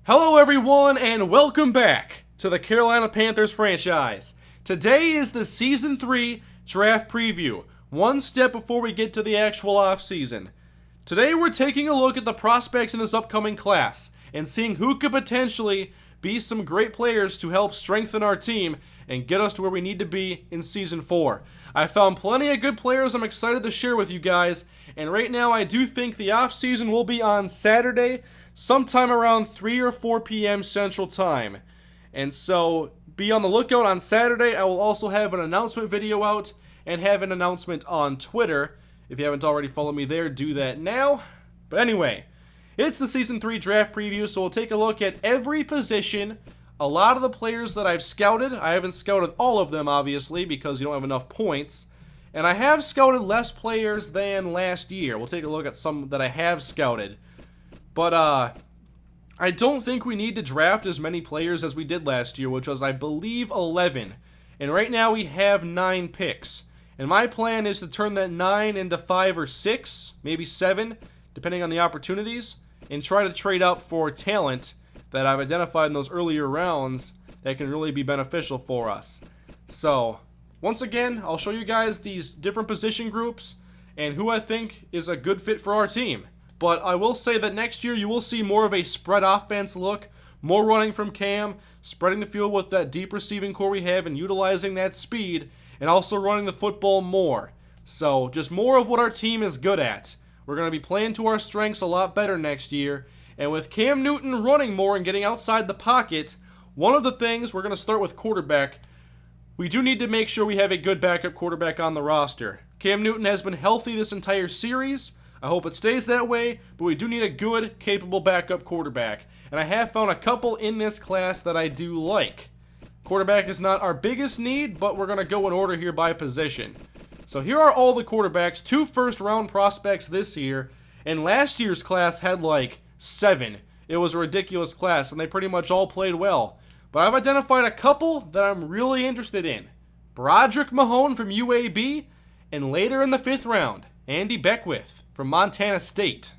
Hello everyone and welcome back to the Carolina Panthers franchise. Today is the Season 3 draft preview, one step before we get to the actual offseason. Today we're taking a look at the prospects in this upcoming class and seeing who could potentially be some great players to help strengthen our team and get us to where we need to be in Season 4. I found plenty of good players I'm excited to share with you guys, and right now I do think the offseason will be on Saturday, sometime around 3 or 4 p.m. Central Time. And so be on the lookout on Saturday. I will also have an announcement video out and have an announcement on Twitter. If you haven't already followed me there, do that now. But anyway, it's the Season 3 draft preview, so we'll take a look at every position, a lot of the players that I've scouted. I haven't scouted all of them, obviously, because you don't have enough points. And I have scouted less players than last year. We'll take a look at some that I have scouted. But I don't think we need to draft as many players as we did last year, which was, I believe, 11. And right now we have 9 picks. And my plan is to turn that 9 into 5 or 6, maybe 7, depending on the opportunities, and try to trade up for talent that I've identified in those earlier rounds that can really be beneficial for us. So, once again, I'll show you guys these different position groups and who I think is a good fit for our team. But I will say that next year you will see more of a spread offense look, more running from Cam, spreading the field with that deep receiving core we have and utilizing that speed, and also running the football more. So just more of what our team is good at. We're going to be playing to our strengths a lot better next year, and with Cam Newton running more and getting outside the pocket, one of the things, we're going to start with quarterback, we do need to make sure we have a good backup quarterback on the roster. Cam Newton has been healthy this entire series. I hope it stays that way, but we do need a good, capable backup quarterback. And I have found a couple in this class that I do like. Quarterback is not our biggest need, but we're going to go in order here by position. So here are all the quarterbacks, 2 first-round prospects this year, and last year's class had like 7. It was a ridiculous class, and they pretty much all played well. But I've identified a couple that I'm really interested in. Broderick Mahone from UAB, and later in the 5th round, Andy Beckwith from Montana State.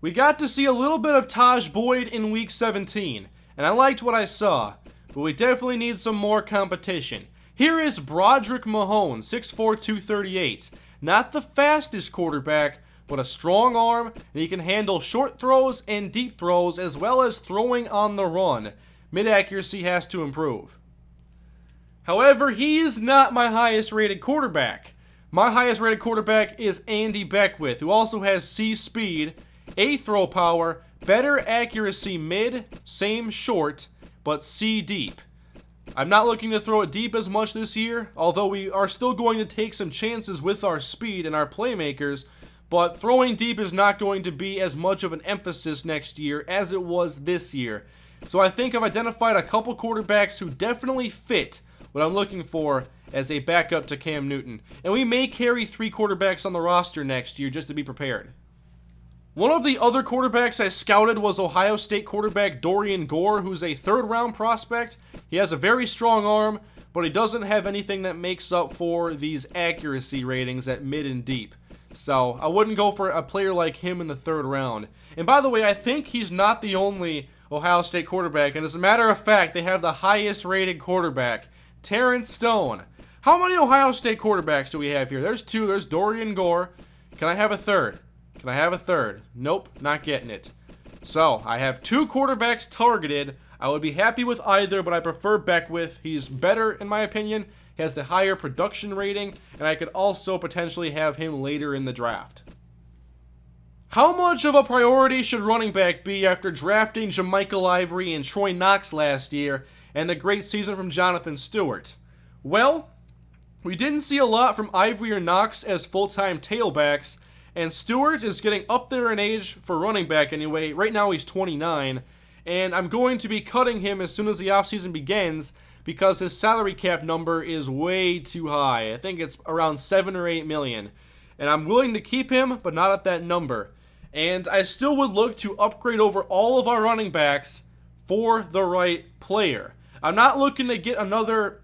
We got to see a little bit of Taj Boyd in Week 17, and I liked what I saw, but we definitely need some more competition. Here is Broderick Mahone, 6'4", 238. Not the fastest quarterback, but a strong arm, and he can handle short throws and deep throws, as well as throwing on the run. Mid-accuracy has to improve. However, he is not my highest rated quarterback. My highest rated quarterback is Andy Beckwith, who also has C speed, A throw power, better accuracy mid, same short, but C deep. I'm not looking to throw it deep as much this year, although we are still going to take some chances with our speed and our playmakers, but throwing deep is not going to be as much of an emphasis next year as it was this year. So I think I've identified a couple quarterbacks who definitely fit what I'm looking for as a backup to Cam Newton. And we may carry 3 quarterbacks on the roster next year just to be prepared. One of the other quarterbacks I scouted was Ohio State quarterback Dorian Gore, who's a 3rd-round prospect. He has a very strong arm, but he doesn't have anything that makes up for these accuracy ratings at mid and deep. So I wouldn't go for a player like him in the 3rd round. And by the way, I think he's not the only Ohio State quarterback. And as a matter of fact, they have the highest rated quarterback, Terrence Stone. How many Ohio State quarterbacks do we have here? There's 2. There's Dorian Gore. Can I have a 3rd? Can I have a 3rd? Nope, not getting it. So, I have 2 quarterbacks targeted. I would be happy with either, but I prefer Beckwith. He's better, in my opinion. He has the higher production rating, and I could also potentially have him later in the draft. How much of a priority should running back be after drafting Jermichael Ivory and Troy Knox last year, and the great season from Jonathan Stewart? Well, we didn't see a lot from Ivory or Knox as full-time tailbacks, and Stewart is getting up there in age for running back anyway. Right now he's 29, and I'm going to be cutting him as soon as the offseason begins because his salary cap number is way too high. I think it's around 7 or 8 million. And I'm willing to keep him, but not at that number. And I still would look to upgrade over all of our running backs for the right player. I'm not looking to get another,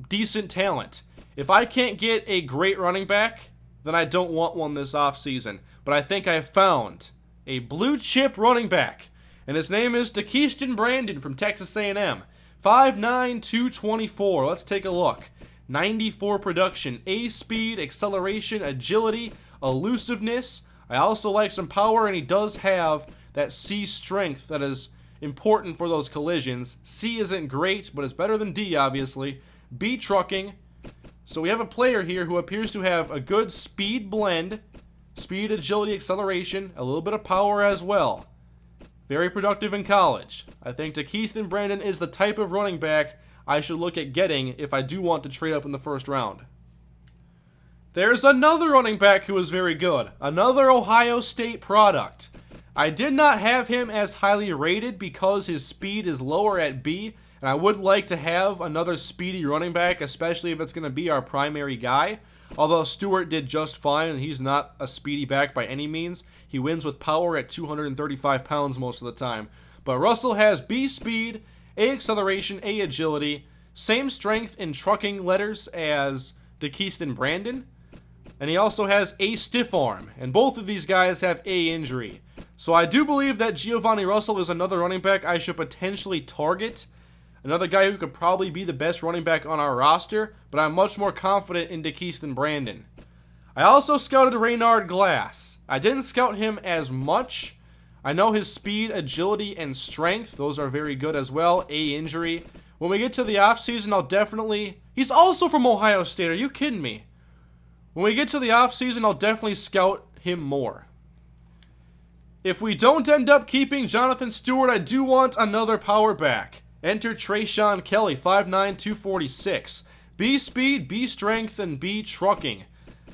decent talent. If I can't get a great running back, then I don't want one this offseason. But I think I've found a blue chip running back and his name is Keyston Brandon from Texas A&M. 5'9", 224. Let's take a look. 94 production, A speed, acceleration, agility, elusiveness. I also like some power, and he does have that C strength that is important for those collisions. C isn't great, but it's better than D, obviously. B trucking. So we have a player here who appears to have a good speed blend. Speed, agility, acceleration, a little bit of power as well. Very productive in college. I think Keyston Brandon is the type of running back I should look at getting if I do want to trade up in the first round. There's another running back who is very good. Another Ohio State product. I did not have him as highly rated because his speed is lower at B, and I would like to have another speedy running back, especially if it's going to be our primary guy. Although Stewart did just fine, and he's not a speedy back by any means. He wins with power at 235 pounds most of the time. But Russell has B speed, A acceleration, A agility, same strength in trucking letters as Keyston Brandon, and he also has A stiff arm, and both of these guys have A injury. So I do believe that Giovanni Russell is another running back I should potentially target. Another guy who could probably be the best running back on our roster, but I'm much more confident in Keyston Brandon. I also scouted Reynard Glass. I didn't scout him as much. I know his speed, agility, and strength, those are very good as well. A injury. When we get to the offseason, I'll definitely... He's also from Ohio State, are you kidding me? When we get to the offseason, I'll definitely scout him more. If we don't end up keeping Jonathan Stewart, I do want another power back. Enter Trayshawn Kelly, 5'9", 246. B speed, B strength, and B trucking.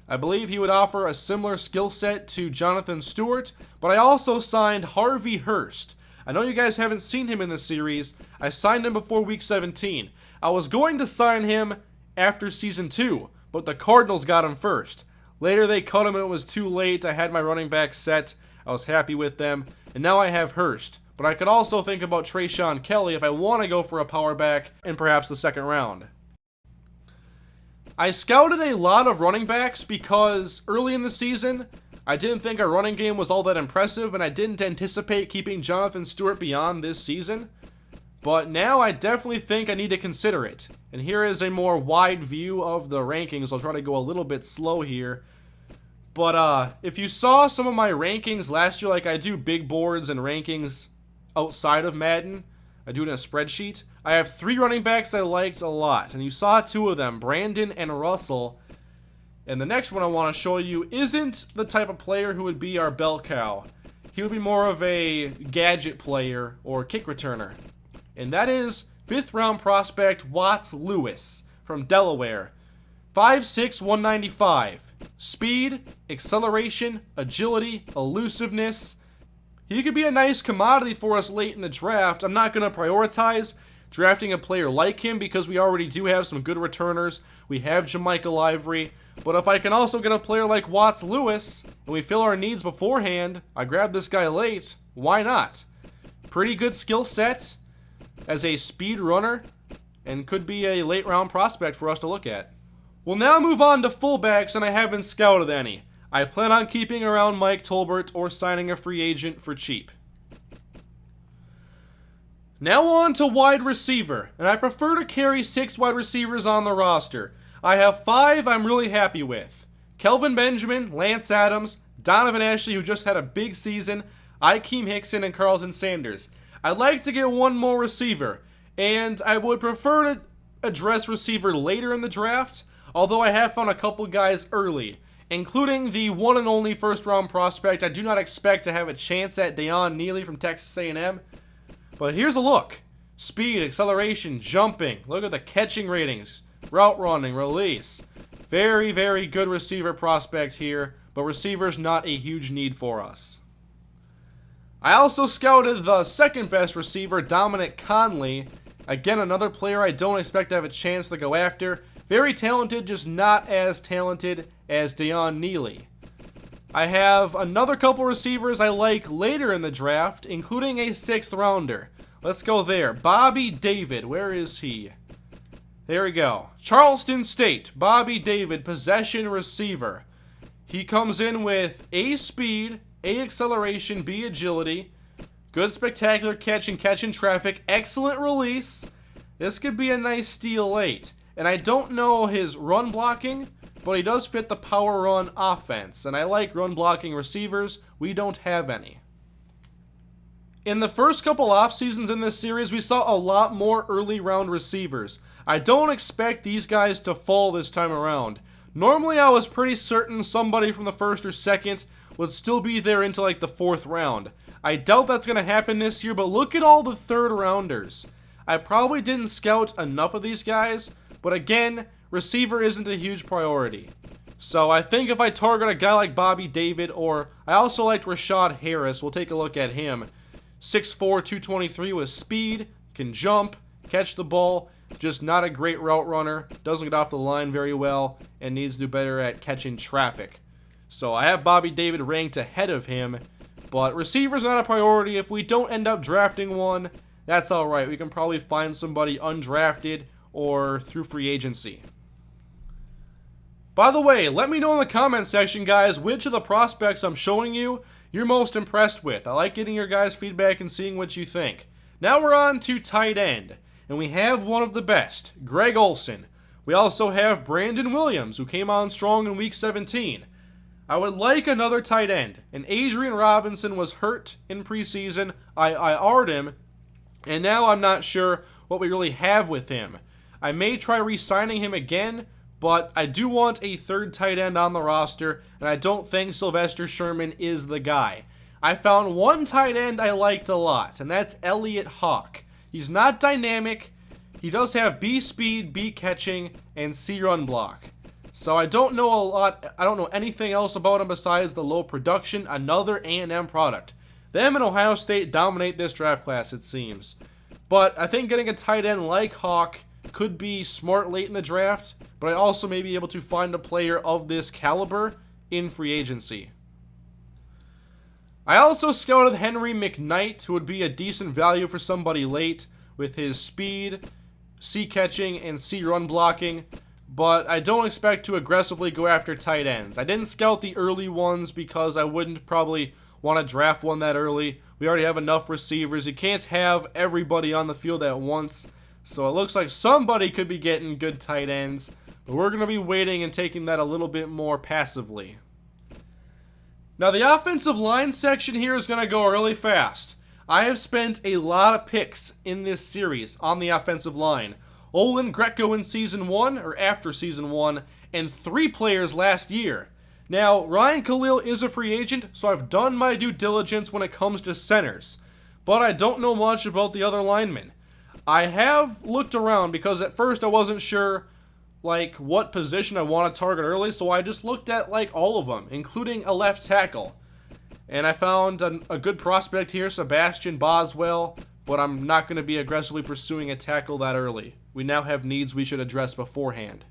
I believe he would offer a similar skill set to Jonathan Stewart, but I also signed Harvey Hurst. I know you guys haven't seen him in the series. I signed him before week 17. I was going to sign him after season 2, but the Cardinals got him first. Later they cut him and it was too late. I had my running back set. I was happy with them, and now I have Hurst. But I could also think about Trayshawn Kelly if I want to go for a power back in perhaps the second round. I scouted a lot of running backs because early in the season, I didn't think our running game was all that impressive, and I didn't anticipate keeping Jonathan Stewart beyond this season. But now I definitely think I need to consider it. And here is a more wide view of the rankings. I'll try to go a little bit slow here. But if you saw some of my rankings last year, like I do big boards and rankings outside of Madden, I do it in a spreadsheet. I have 3 running backs I liked a lot, and you saw 2 of them, Brandon and Russell. And the next one I want to show you isn't the type of player who would be our bell cow. He would be more of a gadget player or kick returner. And that is 5th round prospect Watts Lewis from Delaware. 5'6", 195. Speed, acceleration, agility, elusiveness. He could be a nice commodity for us late in the draft. I'm not going to prioritize drafting a player like him because we already do have some good returners. We have Jermichael Ivory. But if I can also get a player like Watts Lewis and we fill our needs beforehand, I grab this guy late. Why not? Pretty good skill set as a speed runner and could be a late round prospect for us to look at. We'll now move on to fullbacks, and I haven't scouted any. I plan on keeping around Mike Tolbert or signing a free agent for cheap. Now on to wide receiver, and I prefer to carry 6 wide receivers on the roster. I have 5 I'm really happy with. Kelvin Benjamin, Lance Adams, Donovan Ashley, who just had a big season, Ikeem Hickson, and Carlton Sanders. I'd like to get 1 more receiver, and I would prefer to address receiver later in the draft, although I have found a couple guys early, including the one and only first-round prospect I do not expect to have a chance at, Deion Neely from Texas A&M. But here's a look. Speed, acceleration, jumping. Look at the catching ratings. Route running, release. Very, very good receiver prospect here, but receiver's not a huge need for us. I also scouted the second best receiver, Dominic Conley. Again, another player I don't expect to have a chance to go after. Very talented, just not as talented as Deion Neely. I have another couple receivers I like later in the draft, including a 6th rounder. Let's go there. Bobby David, where is he? There we go. Charleston State, Bobby David, possession receiver. He comes in with A speed, A acceleration, B agility, Good spectacular catch and catch in traffic. Excellent release. This could be a nice steal late. And I don't know his run blocking, but he does fit the power run offense. And I like run blocking receivers. We don't have any. In the first couple off seasons in this series, we saw a lot more early round receivers. I don't expect these guys to fall this time around. Normally I was pretty certain somebody from the first or second would still be there into like the 4th round. I doubt that's going to happen this year, but look at all the 3rd rounders. I probably didn't scout enough of these guys, but again, receiver isn't a huge priority. So I think if I target a guy like Bobby David, or I also liked Rashad Harris, we'll take a look at him. 6'4", 223 with speed, can jump, catch the ball, just not a great route runner, doesn't get off the line very well, and needs to do better at catching traffic. So I have Bobby David ranked ahead of him, but receiver's not a priority. If we don't end up drafting one, that's alright. We can probably find somebody undrafted or through free agency. By the way, let me know in the comment section, guys, which of the prospects I'm showing you you're most impressed with. I like getting your guys' feedback and seeing what you think. Now we're on to tight end, and we have one of the best, Greg Olsen. We also have Brandon Williams, who came on strong in Week 17. I would like another tight end, and Adrian Robinson was hurt in preseason. I IR'd him, and now I'm not sure what we really have with him. I may try re-signing him again, but I do want a 3rd tight end on the roster, and I don't think Sylvester Sherman is the guy. I found one tight end I liked a lot, and that's Elliott Hawk. He's not dynamic. He does have B speed, B catching, and C run block. So I don't know a lot. I don't know anything else about him besides the low production, another A&M product. Them and Ohio State dominate this draft class, it seems. But I think getting a tight end like Hawk could be smart late in the draft, but I also may be able to find a player of this caliber in free agency. I also scouted Henry McKnight, who would be a decent value for somebody late with his speed, C catching, and C run blocking, but I don't expect to aggressively go after tight ends. I didn't scout the early ones because I wouldn't probably want to draft one that early. We already have enough receivers. You can't have everybody on the field at once. So it looks like somebody could be getting good tight ends, but we're going to be waiting and taking that a little bit more passively. Now the offensive line section here is going to go really fast. I have spent a lot of picks in this series on the offensive line. Olin Greco in Season 1, or after Season 1, and 3 players last year. Now, Ryan Khalil is a free agent, so I've done my due diligence when it comes to centers. But I don't know much about the other linemen. I have looked around because at first I wasn't sure what position I want to target early, so I just looked at all of them, including a left tackle. And I found a good prospect here, Sebastian Boswell, but I'm not going to be aggressively pursuing a tackle that early. We now have needs we should address beforehand.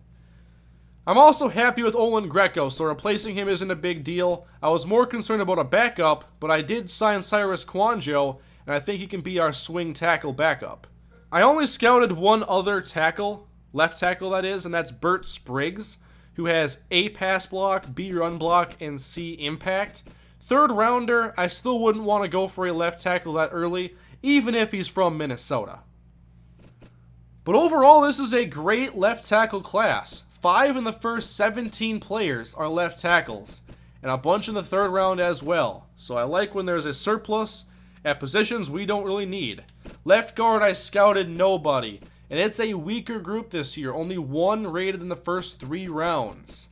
I'm also happy with Olin Greco, so replacing him isn't a big deal. I was more concerned about a backup, but I did sign Cyrus Kwanjo, and I think he can be our swing tackle backup. I only scouted one other tackle, left tackle that is, and that's Bert Spriggs, who has A pass block, B run block, and C impact. 3rd rounder, I still wouldn't want to go for a left tackle that early, even if he's from Minnesota. But overall, this is a great left tackle class. 5 in the first 17 players are left tackles, and a bunch in the 3rd round as well. So I like when there's a surplus at positions we don't really need. Left guard, I scouted nobody, and it's a weaker group this year. Only 1 rated in the first 3 rounds.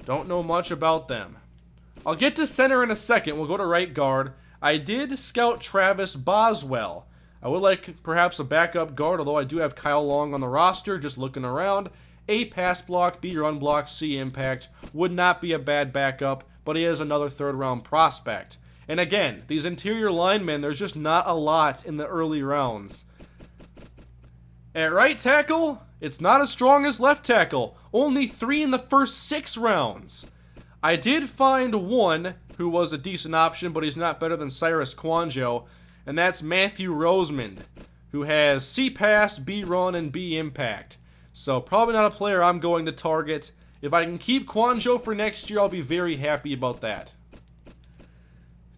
Don't know much about them. I'll get to center in a second. We'll go to right guard. I did scout Travis Boswell. I would like perhaps a backup guard, although I do have Kyle Long on the roster, just looking around. A pass block, B run block, C impact. Would not be a bad backup, but he is another 3rd round prospect. And again, these interior linemen, there's just not a lot in the early rounds. At right tackle, it's not as strong as left tackle. Only 3 in the first 6 rounds. I did find one who was a decent option, but he's not better than Cyrus Kwanjo, and that's Matthew Rosemond, who has C pass, B run, and B impact. So probably not a player I'm going to target. If I can keep Kwanjo for next year, I'll be very happy about that.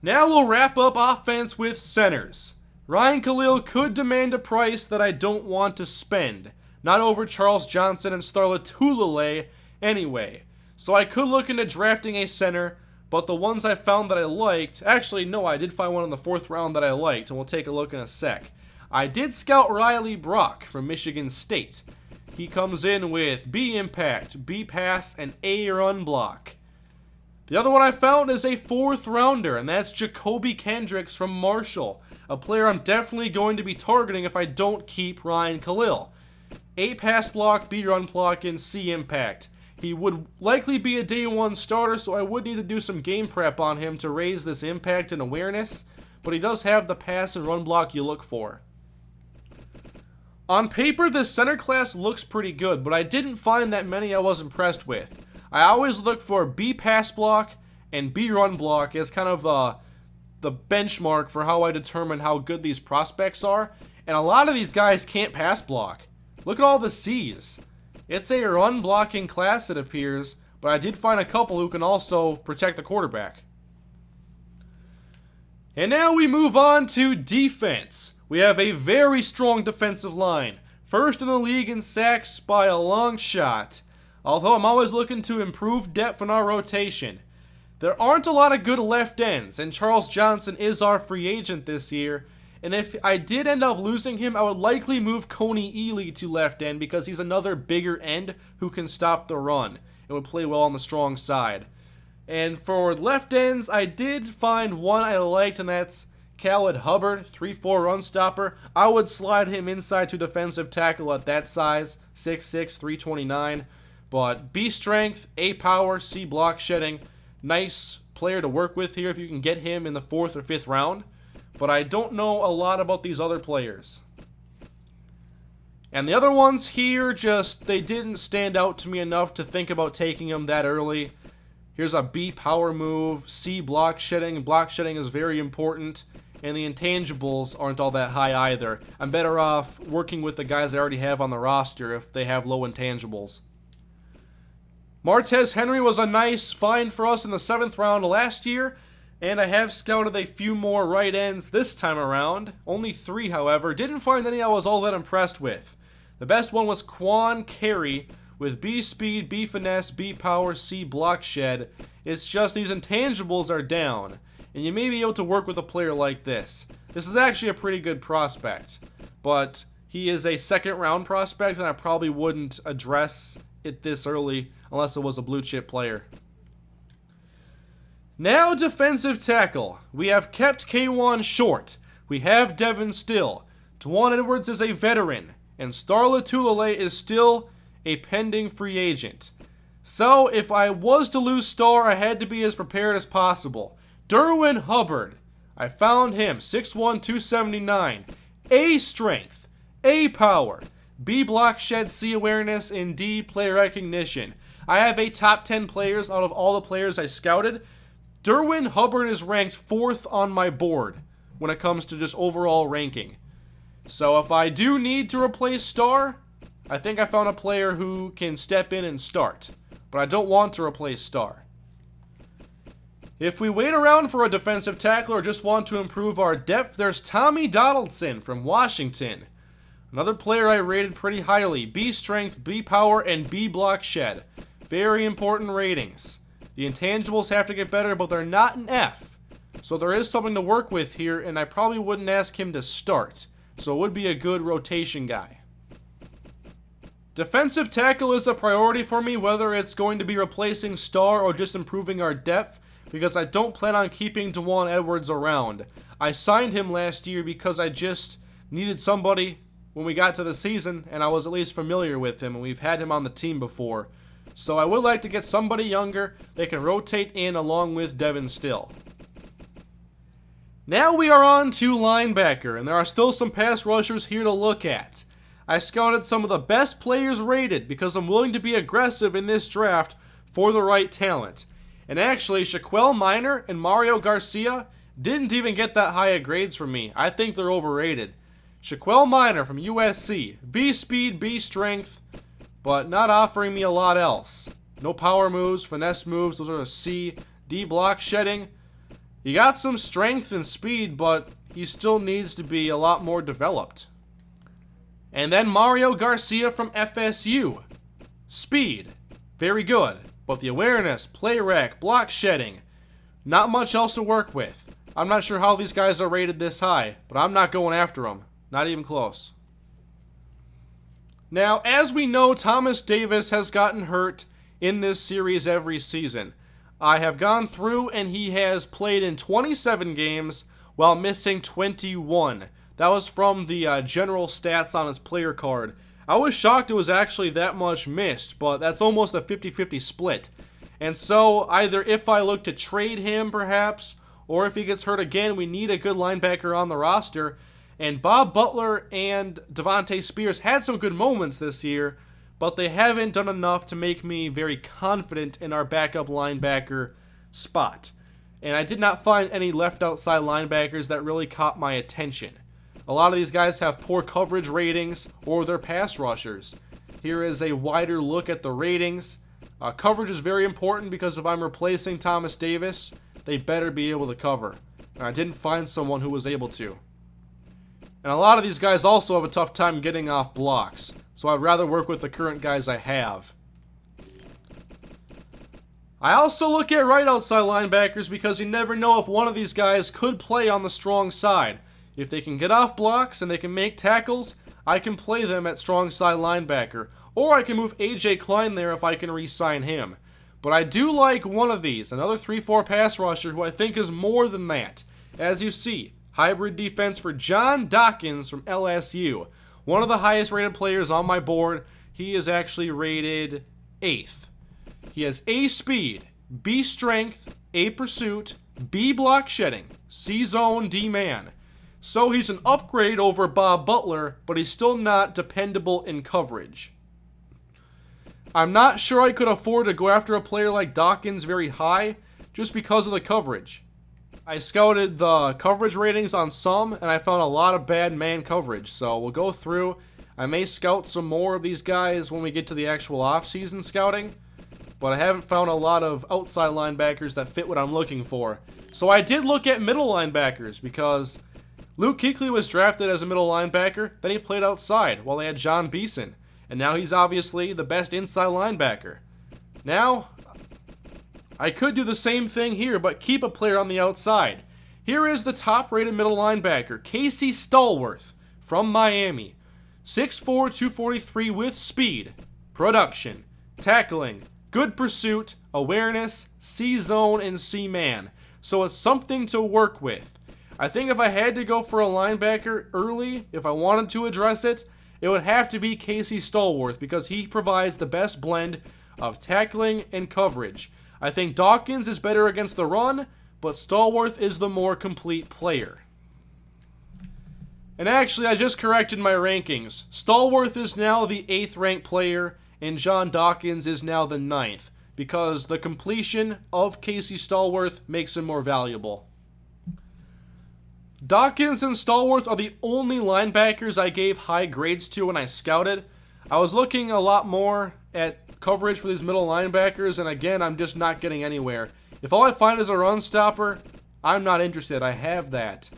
Now we'll wrap up offense with centers. Ryan Khalil could demand a price that I don't want to spend. Not over Charles Johnson and Starla Tulele anyway. So I could look into drafting a center, but the ones I found that I liked, actually no, I did find one in the 4th round that I liked, and we'll take a look in a sec. I did scout Riley Brock from Michigan State. He comes in with B impact, B pass, and A run block. The other one I found is a 4th rounder, and that's Jacoby Kendricks from Marshall, a player I'm definitely going to be targeting if I don't keep Ryan Khalil. A pass block, B run block, and C impact. He would likely be a day 1 starter, so I would need to do some game prep on him to raise this impact and awareness, but he does have the pass and run block you look for. On paper, this center class looks pretty good, but I didn't find that many I was impressed with. I always look for B pass block and B run block as kind of the benchmark for how I determine how good these prospects are, and a lot of these guys can't pass block. Look at all the C's. It's a run blocking class, it appears, but I did find a couple who can also protect the quarterback. And now we move on to defense. We have a very strong defensive line. First in the league in sacks by a long shot. Although I'm always looking to improve depth in our rotation. There aren't a lot of good left ends, and Charles Johnson is our free agent this year. And if I did end up losing him, I would likely move Coney Ely to left end because he's another bigger end who can stop the run and would play well on the strong side. And for left ends, I did find one I liked, and that's Khaled Hubbard, 3-4 run stopper. I would slide him inside to defensive tackle at that size, 6'6", 329. But B strength, A power, C block shedding. Nice player to work with here if you can get him in the 4th or 5th round. But I don't know a lot about these other players. And the other ones here, they didn't stand out to me enough to think about taking them that early. Here's a B power move, C block shedding. Block shedding is very important. And the intangibles aren't all that high either. I'm better off working with the guys I already have on the roster if they have low intangibles. Martez Henry was a nice find for us in the 7th round last year. And I have scouted a few more right ends this time around. Only 3, however. Didn't find any I was all that impressed with. The best one was Quan Carey with B speed, B finesse, B power, C block shed. It's just these intangibles are down. And you may be able to work with a player like this. This is actually a pretty good prospect. But he is a 2nd round prospect, and I probably wouldn't address it this early unless it was a blue chip player. Now defensive tackle. We have kept K1 short. We have Devin Still. Dwan Edwards is a veteran. And Starla Tulele is still a pending free agent. So if I was to lose Star, I had to be as prepared as possible. Derwin Hubbard. I found him. 6'1", 279. A strength. A power. B block shed, C awareness, and D player recognition. I have a top 10 players out of all the players I scouted. Derwin Hubbard is ranked 4th on my board when it comes to just overall ranking. So if I do need to replace Star, I think I found a player who can step in and start. But I don't want to replace Star. If we wait around for a defensive tackle or just want to improve our depth, there's Tommy Donaldson from Washington. Another player I rated pretty highly. B strength, B power, and B block shed. Very important ratings. The intangibles have to get better, but they're not an F. So there is something to work with here, and I probably wouldn't ask him to start. So it would be a good rotation guy. Defensive tackle is a priority for me, whether it's going to be replacing Star or just improving our depth, because I don't plan on keeping Dwan Edwards around. I signed him last year because I just needed somebody when we got to the season, and I was at least familiar with him, and we've had him on the team before. So I would like to get somebody younger that can rotate in along with Devin Still. Now we are on to linebacker, and there are still some pass rushers here to look at. I scouted some of the best players rated because I'm willing to be aggressive in this draft for the right talent. And actually, Shaquille Minor and Mario Garcia didn't even get that high of grades from me. I think they're overrated. Shaquille Minor from USC, B speed, B strength, but not offering me a lot else. No power moves, finesse moves, those are a C. D block shedding. He got some strength and speed, but he still needs to be a lot more developed. And then Mario Garcia from FSU. Speed, very good, but the awareness, play rec, block shedding, not much else to work with. I'm not sure how these guys are rated this high, but I'm not going after them. Not even close. Now, as we know, Thomas Davis has gotten hurt in this series every season. I have gone through and he has played in 27 games while missing 21. That was from the general stats on his player card. I was shocked it was actually that much missed, but that's almost a 50-50 split. And so, either if I look to trade him, perhaps, or if he gets hurt again, we need a good linebacker on the roster. And Bob Butler and Devontae Spears had some good moments this year, but they haven't done enough to make me very confident in our backup linebacker spot. And I did not find any left outside linebackers that really caught my attention. A lot of these guys have poor coverage ratings or they're pass rushers. Here is a wider look at the ratings. Coverage is very important because if I'm replacing Thomas Davis, they better be able to cover. And I didn't find someone who was able to. And a lot of these guys also have a tough time getting off blocks, so I'd rather work with the current guys I have. I also look at right outside linebackers because you never know if one of these guys could play on the strong side. If they can get off blocks and they can make tackles, I can play them at strong side linebacker. Or I can move AJ Klein there if I can re-sign him. But I do like one of these, another 3-4 pass rusher who I think is more than that. As you see, hybrid defense for John Dawkins from LSU. One of the highest rated players on my board. He is actually rated 8th. He has A speed, B strength, A pursuit, B block shedding, C zone, D man. So he's an upgrade over Bob Butler, but he's still not dependable in coverage. I'm not sure I could afford to go after a player like Dawkins very high, just because of the coverage. I scouted the coverage ratings on some, and I found a lot of bad man coverage, so we'll go through. I may scout some more of these guys when we get to the actual offseason scouting, but I haven't found a lot of outside linebackers that fit what I'm looking for. So I did look at middle linebackers, because Luke Kuechly was drafted as a middle linebacker, then he played outside while they had John Beeson, and now he's obviously the best inside linebacker. Now, I could do the same thing here, but keep a player on the outside. Here is the top-rated middle linebacker, Casey Stallworth from Miami. 6'4", 243 with speed, production, tackling, good pursuit, awareness, C-zone, and C-man. So it's something to work with. I think if I had to go for a linebacker early, if I wanted to address it, it would have to be Casey Stallworth because he provides the best blend of tackling and coverage. I think Dawkins is better against the run, but Stallworth is the more complete player. And actually, I just corrected my rankings. Stallworth is now the 8th ranked player, and John Dawkins is now the 9th, because the completion of Casey Stallworth makes him more valuable. Dawkins and Stallworth are the only linebackers I gave high grades to when I scouted. I was looking a lot more at coverage for these middle linebackers, and again, I'm just not getting anywhere. If all I find is a run stopper, I'm not interested. I have that.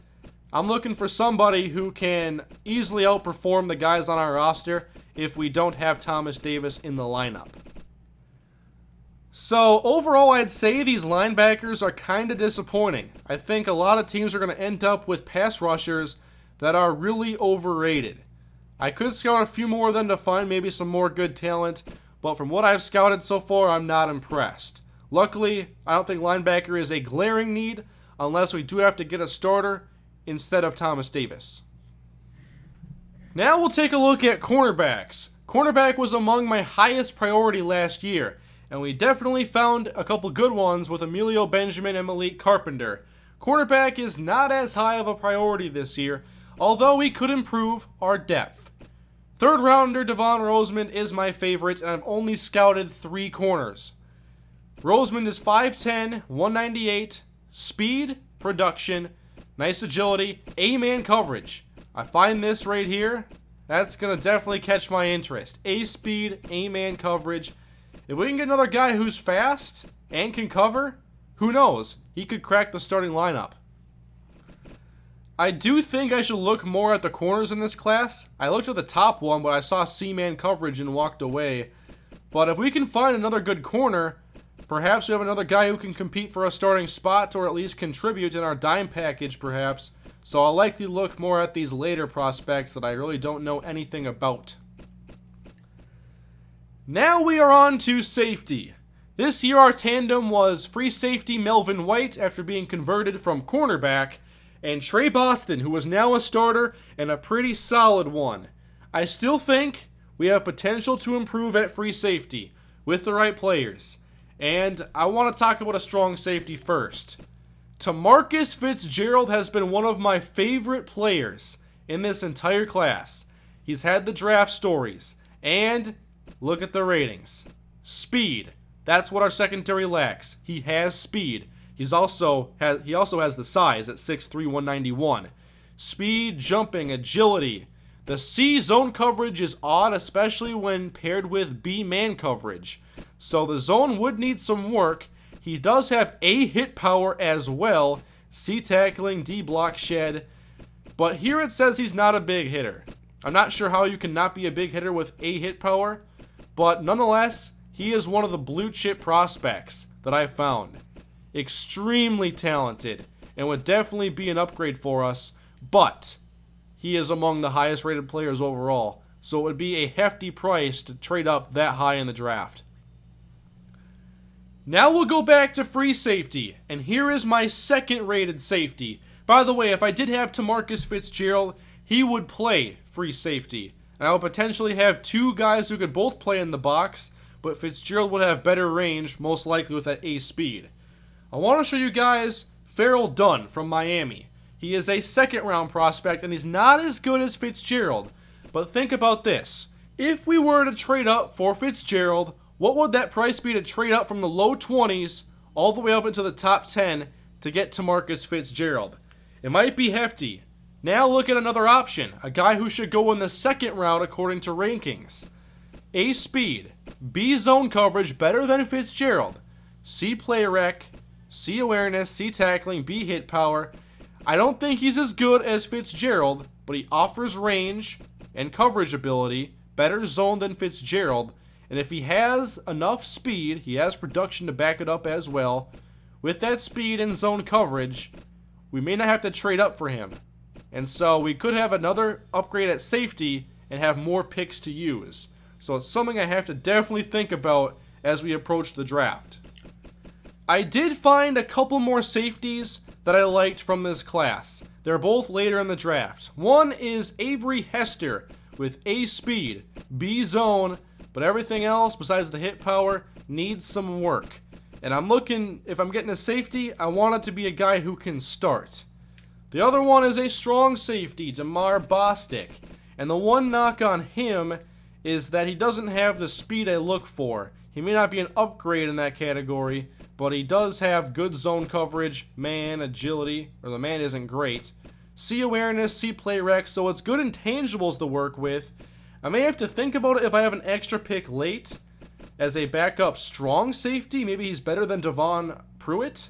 I'm looking for somebody who can easily outperform the guys on our roster if we don't have Thomas Davis in the lineup. So overall, I'd say these linebackers are kind of disappointing. I think a lot of teams are going to end up with pass rushers that are really overrated. I could scout a few more of them to find maybe some more good talent, but from what I've scouted so far, I'm not impressed. Luckily, I don't think linebacker is a glaring need unless we do have to get a starter instead of Thomas Davis. Now we'll take a look at cornerbacks. Cornerback was among my highest priority last year, and we definitely found a couple good ones with Emilio Benjamin and Malik Carpenter. Cornerback is not as high of a priority this year, although we could improve our depth. Third rounder Devon Roseman is my favorite, and I've only scouted 3 corners. Roseman is 5'10", 198, speed, production, nice agility, A-man coverage. I find this right here, that's going to definitely catch my interest. A-speed, A-man coverage. If we can get another guy who's fast and can cover, who knows? He could crack the starting lineup. I do think I should look more at the corners in this class. I looked at the top one, but I saw C-man coverage and walked away. But if we can find another good corner, perhaps we have another guy who can compete for a starting spot or at least contribute in our dime package, perhaps. So I'll likely look more at these later prospects that I really don't know anything about. Now we are on to safety. This year our tandem was free safety Melvin White after being converted from cornerback, and Trey Boston, who is now a starter and a pretty solid one. I still think we have potential to improve at free safety with the right players. And I want to talk about a strong safety first. Tamarcus Fitzgerald has been one of my favorite players in this entire class. He's had the draft stories. And look at the ratings. Speed. That's what our secondary lacks. He has speed. He also has the size at 6'3", 191. Speed, jumping, agility. The C zone coverage is odd, especially when paired with B man coverage. So the zone would need some work. He does have A hit power as well. C tackling, D block shed. But here it says he's not a big hitter. I'm not sure how you can not be a big hitter with A hit power. But nonetheless, he is one of the blue chip prospects that I've found. Extremely talented and would definitely be an upgrade for us, but he is among the highest rated players overall, so it would be a hefty price to trade up that high in the draft. Now we'll go back to free safety, and here is my second rated safety. By the way, if I did have Tamarcus Fitzgerald, he would play free safety, and I would potentially have two guys who could both play in the box, but Fitzgerald would have better range, most likely with that A speed. I want to show you guys Farrell Dunn from Miami. He is a second-round prospect, and he's not as good as Fitzgerald. But think about this. If we were to trade up for Fitzgerald, what would that price be to trade up from the low 20s all the way up into the top 10 to get Tamarcus Fitzgerald? It might be hefty. Now look at another option, a guy who should go in the second round according to rankings. A speed, B zone coverage better than Fitzgerald, C play rec, C awareness, C tackling, B hit power. I don't think he's as good as Fitzgerald, but he offers range and coverage ability, better zone than Fitzgerald, and if he has enough speed, he has production to back it up as well. With that speed and zone coverage, we may not have to trade up for him. And so we could have another upgrade at safety and have more picks to use. So it's something I have to definitely think about as we approach the draft. I did find a couple more safeties that I liked from this class. They're both later in the draft. One is Avery Hester with A speed, B zone, but everything else besides the hit power needs some work. And I'm looking, if I'm getting a safety, I want it to be a guy who can start. The other one is a strong safety, Damar Bostic. And the one knock on him is that he doesn't have the speed I look for. He may not be an upgrade in that category, but he does have good zone coverage, man, agility, or the man isn't great. C awareness, C play rec, so it's good intangibles to work with. I may have to think about it if I have an extra pick late as a backup strong safety. Maybe he's better than Devon Pruitt,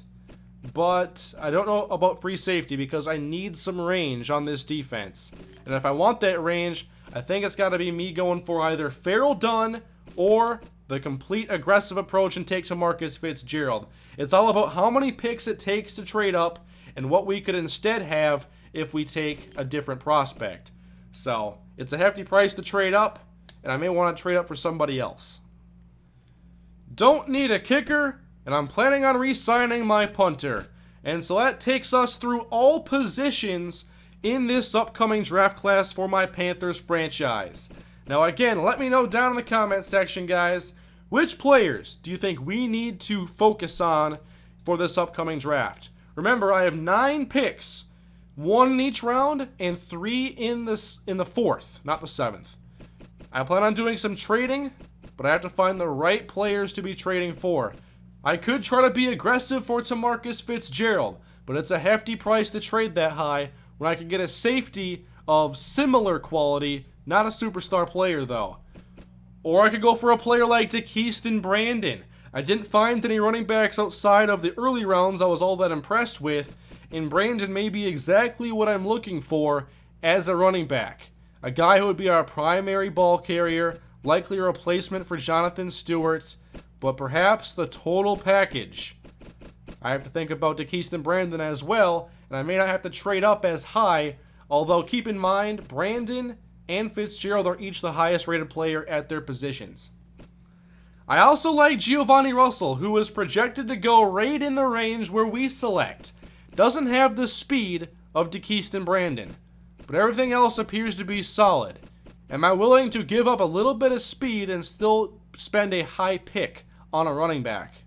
but I don't know about free safety because I need some range on this defense. And if I want that range, I think it's got to be me going for either Farrell Dunn or the complete aggressive approach and take Tamarcus Fitzgerald. It's all about how many picks it takes to trade up and what we could instead have if we take a different prospect. So it's a hefty price to trade up, and I may want to trade up for somebody else. Don't need a kicker, and I'm planning on re-signing my punter. And so that takes us through all positions in this upcoming draft class for my Panthers franchise. Now again, let me know down in the comment section, guys, which players do you think we need to focus on for this upcoming draft? Remember, I have 9 picks, 1 in each round and 3 in the 4th, not the 7th. I plan on doing some trading, but I have to find the right players to be trading for. I could try to be aggressive for Tamarcus Fitzgerald, but it's a hefty price to trade that high when I could get a safety of similar quality, not a superstar player though. Or I could go for a player like DeKeiston Brandon, I didn't find any running backs outside of the early rounds I was all that impressed with, and Brandon may be exactly what I'm looking for as a running back. A guy who would be our primary ball carrier, likely a replacement for Jonathan Stewart, but perhaps the total package. I have to think about DeKeeston Brandon as well, and I may not have to trade up as high, although keep in mind, Brandon and Fitzgerald are each the highest rated player at their positions. I also like Giovanni Russell, who is projected to go right in the range where we select. Doesn't have the speed of DeKeeston Brandon, but everything else appears to be solid. Am I willing to give up a little bit of speed and still spend a high pick on a running back?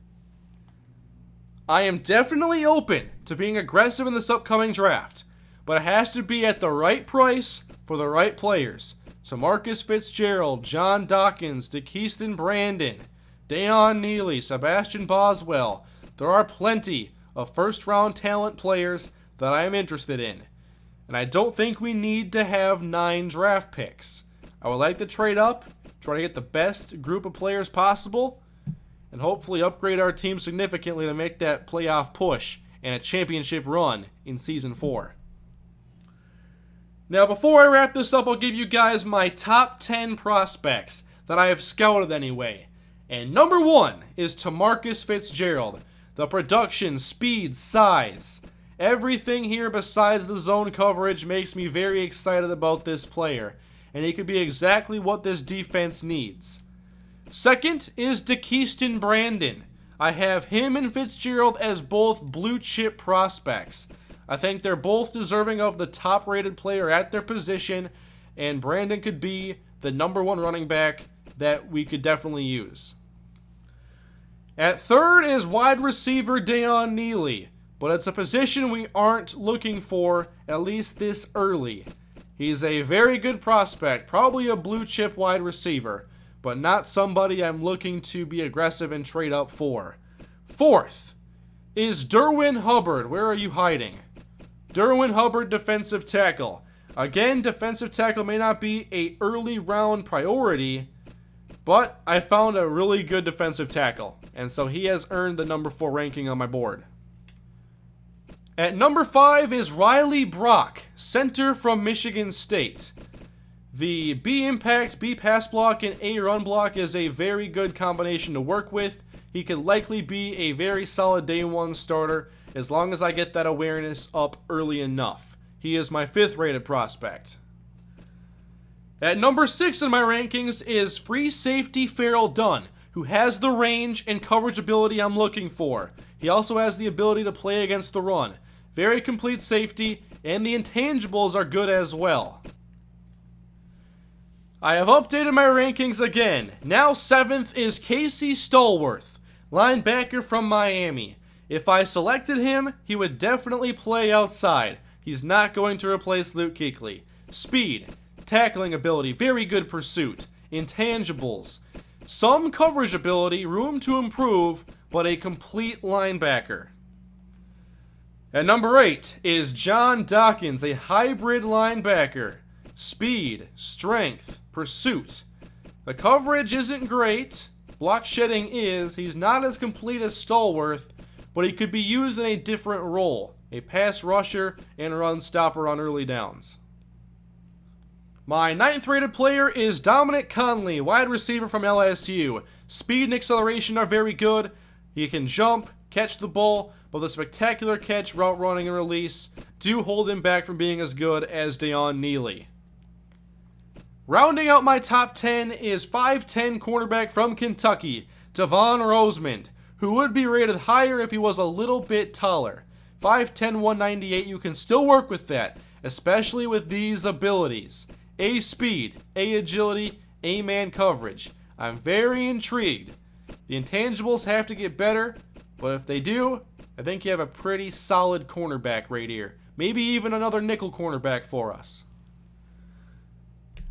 I am definitely open to being aggressive in this upcoming draft, but it has to be at the right price for the right players. So Marcus Fitzgerald, John Dawkins, DeKeeston Brandon, Deion Neely, Sebastian Boswell. There are plenty of first-round talent players that I am interested in. And I don't think we need to have 9 draft picks. I would like to trade up, try to get the best group of players possible, and hopefully upgrade our team significantly to make that playoff push and a championship run in Season 4. Now, before I wrap this up, I'll give you guys my top 10 prospects that I have scouted anyway. And number 1 is Marcus Fitzgerald. The production, speed, size, everything here besides the zone coverage makes me very excited about this player. And he could be exactly what this defense needs. Second is DeKeeston Brandon. I have him and Fitzgerald as both blue chip prospects. I think they're both deserving of the top rated player at their position, and Brandon could be the number 1 running back that we could definitely use. At third is wide receiver Deion Neely, but it's a position we aren't looking for, at least this early. He's a very good prospect, probably a blue chip wide receiver, but not somebody I'm looking to be aggressive and trade up for. Fourth is Derwin Hubbard. Where are you hiding? Derwin Hubbard, defensive tackle. Again, defensive tackle may not be a early round priority, but I found a really good defensive tackle, and so he has earned the number 4 ranking on my board. At number 5 is Riley Brock, center from Michigan State. The B impact, B pass block, and A run block is a very good combination to work with. He could likely be a very solid day 1 starter as long as I get that awareness up early enough. He is my 5th rated prospect. At number 6 in my rankings is free safety Farrell Dunn, who has the range and coverage ability I'm looking for. He also has the ability to play against the run. Very complete safety, and the intangibles are good as well. I have updated my rankings again. Now 7th is Casey Stallworth, linebacker from Miami. If I selected him, he would definitely play outside. He's not going to replace Luke Kuechly. Speed, tackling ability, very good pursuit, intangibles, some coverage ability, room to improve, but a complete linebacker. At number 8 is John Dawkins, a hybrid linebacker. Speed, strength, pursuit. The coverage isn't great. Block shedding is. He's not as complete as Stallworth, but he could be used in a different role. A pass rusher and run stopper on early downs. My 9th rated player is Dominic Conley, wide receiver from LSU. Speed and acceleration are very good. He can jump, catch the ball, but the spectacular catch, route running, and release do hold him back from being as good as Deion Neely. Rounding out my top 10 is 5'10 cornerback from Kentucky, Devon Rosemond, who would be rated higher if he was a little bit taller. 5'10", 198, you can still work with that, especially with these abilities. A speed, A agility, A man coverage. I'm very intrigued. The intangibles have to get better, but if they do, I think you have a pretty solid cornerback right here. Maybe even another nickel cornerback for us.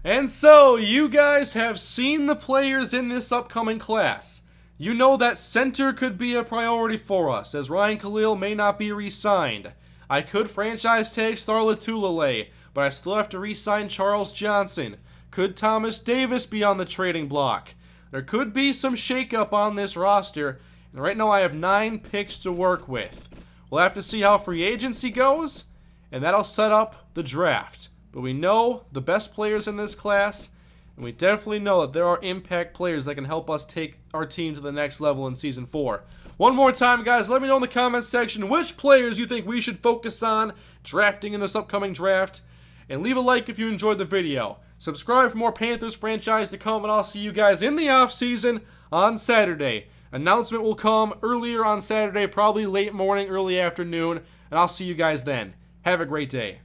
And so, you guys have seen the players in this upcoming class. You know that center could be a priority for us, as Ryan Khalil may not be re-signed. I could franchise tag Star Lotulelei, but I still have to re-sign Charles Johnson. Could Thomas Davis be on the trading block? There could be some shakeup on this roster, And right now I have 9 picks to work with. We'll have to see how free agency goes, and that'll set up the draft. But we know the best players in this class, and we definitely know that there are impact players that can help us take our team to the next level in Season 4. One more time, guys, let me know in the comments section which players you think we should focus on drafting in this upcoming draft. And leave a like if you enjoyed the video. Subscribe for more Panthers franchise to come, and I'll see you guys in the offseason on Saturday. Announcement will come earlier on Saturday, probably late morning, early afternoon, and I'll see you guys then. Have a great day.